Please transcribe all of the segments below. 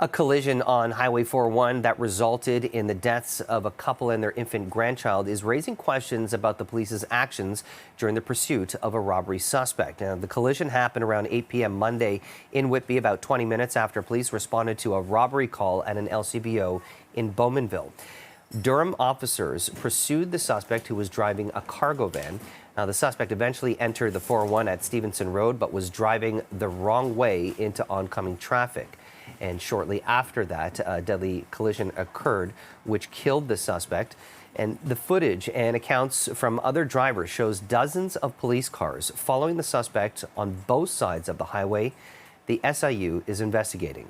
A collision on Highway 401 that resulted in the deaths of a couple and their infant grandchild is raising questions about the police's actions during the pursuit of a robbery suspect. Now, the collision happened around 8 p.m. Monday in Whitby, about 20 minutes after police responded to a robbery call at an LCBO in Bowmanville. Durham officers pursued the suspect, who was driving a cargo van. Now, the suspect eventually entered the 401 at Stevenson Road, but was driving the wrong way into oncoming traffic. And shortly after that, a deadly collision occurred, which killed the suspect. And the footage and accounts from other drivers shows dozens of police cars following the suspect on both sides of the highway. The SIU is investigating.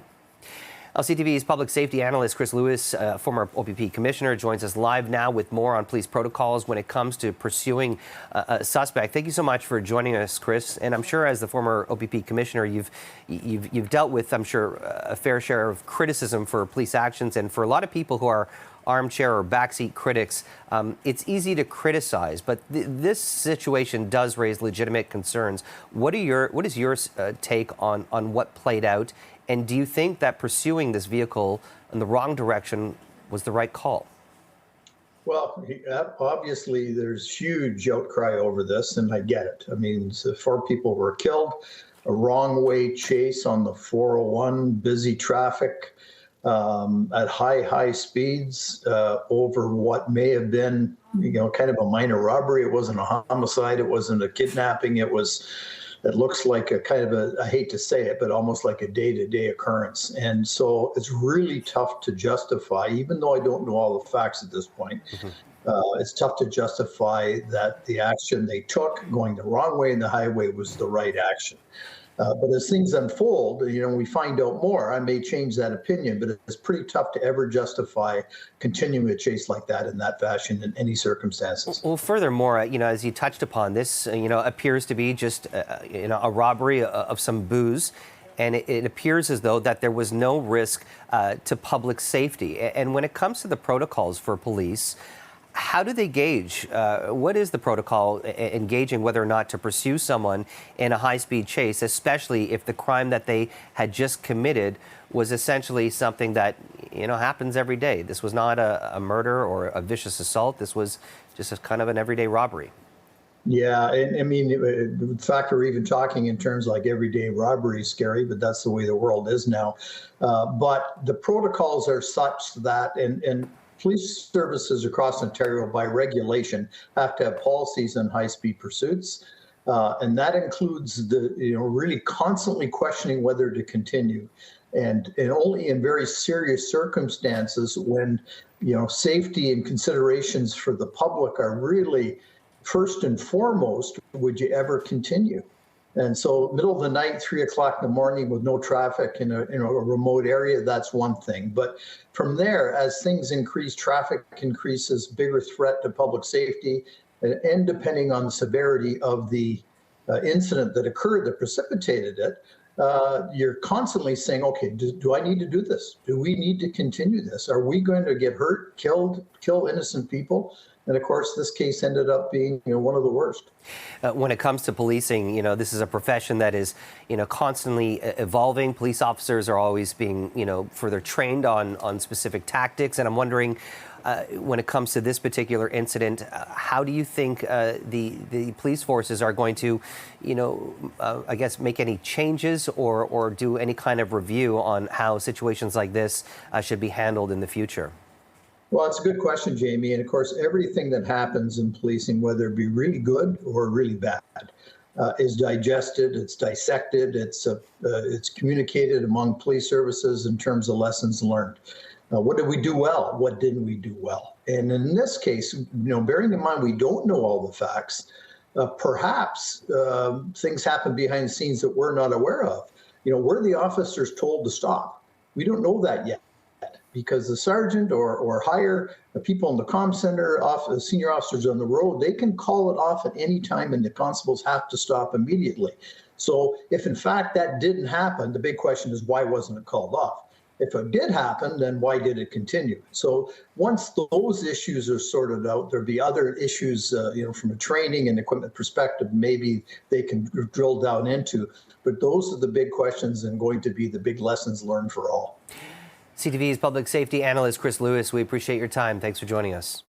CTV's Public Safety Analyst Chris Lewis, former OPP Commissioner, joins us live now with more on police protocols when it comes to pursuing a suspect. Thank you so much for joining us, Chris. And I'm sure, as the former OPP Commissioner, you've dealt with, I'm sure, a fair share of criticism for police actions. And for a lot of people who are armchair or backseat critics, it's easy to criticize, but this situation does raise legitimate concerns. What is your take on what played out? And do you think that pursuing this vehicle in the wrong direction was the right call? Well, obviously, there's huge outcry over this, and I get it. I mean, 4 people were killed, a wrong way chase on the 401, busy traffic, at high speeds, over what may have been, kind of a minor robbery. It wasn't a homicide. It wasn't a kidnapping. It looks like a kind of I hate to say it, but almost like a day-to-day occurrence. And so it's really tough to justify, even though I don't know all the facts at this point. It's tough to justify that the action they took, going the wrong way in the highway, was the right action. But as things unfold, we find out more. I may change that opinion, but it's pretty tough to ever justify continuing a chase like that in that fashion in any circumstances. Well, furthermore, as you touched upon, this, appears to be just, a robbery of some booze. And it appears as though that there was no risk to public safety. And when it comes to the protocols for police, how do they gauge? What is the protocol in gauging whether or not to pursue someone in a high-speed chase, especially if the crime that they had just committed was essentially something that, happens every day? This was not a murder or a vicious assault. This was just a kind of an everyday robbery. Yeah, and I mean, the fact we're even talking in terms like everyday robbery is scary, but that's the way the world is now. But the protocols are such that, and police services across Ontario, by regulation, have to have policies on high-speed pursuits, and that includes the really constantly questioning whether to continue, and only in very serious circumstances when safety and considerations for the public are really first and foremost would you ever continue. And so, middle of the night, 3 o'clock in the morning, with no traffic in a remote area, that's one thing. But from there, as things increase, traffic increases, bigger threat to public safety, and depending on the severity of the incident that occurred that precipitated it, you're constantly saying, okay, do I need to do this? Do we need to continue this? Are we going to get hurt, kill innocent people? And of course, this case ended up being, one of the worst. When it comes to policing, this is a profession that is, constantly evolving. Police officers are always being, further trained on specific tactics. And I'm wondering, when it comes to this particular incident, how do you think the police forces are going to, I guess, make any changes or do any kind of review on how situations like this should be handled in the future? Well, it's a good question, Jamie. And of course, everything that happens in policing, whether it be really good or really bad, is digested, it's dissected, it's communicated among police services in terms of lessons learned. What did we do well? What didn't we do well? And in this case, bearing in mind we don't know all the facts, perhaps things happen behind the scenes that we're not aware of. Were the officers told to stop? We don't know that yet, because the sergeant or higher the people in the comm center, senior officers on the road, they can call it off at any time, and the constables have to stop immediately. So if in fact that didn't happen, the big question is, why wasn't it called off? If it did happen, then why did it continue? So once those issues are sorted out, there'll be other issues, from a training and equipment perspective, maybe they can drill down into. But those are the big questions and going to be the big lessons learned for all. CTV's Public Safety Analyst Chris Lewis, we appreciate your time. Thanks for joining us.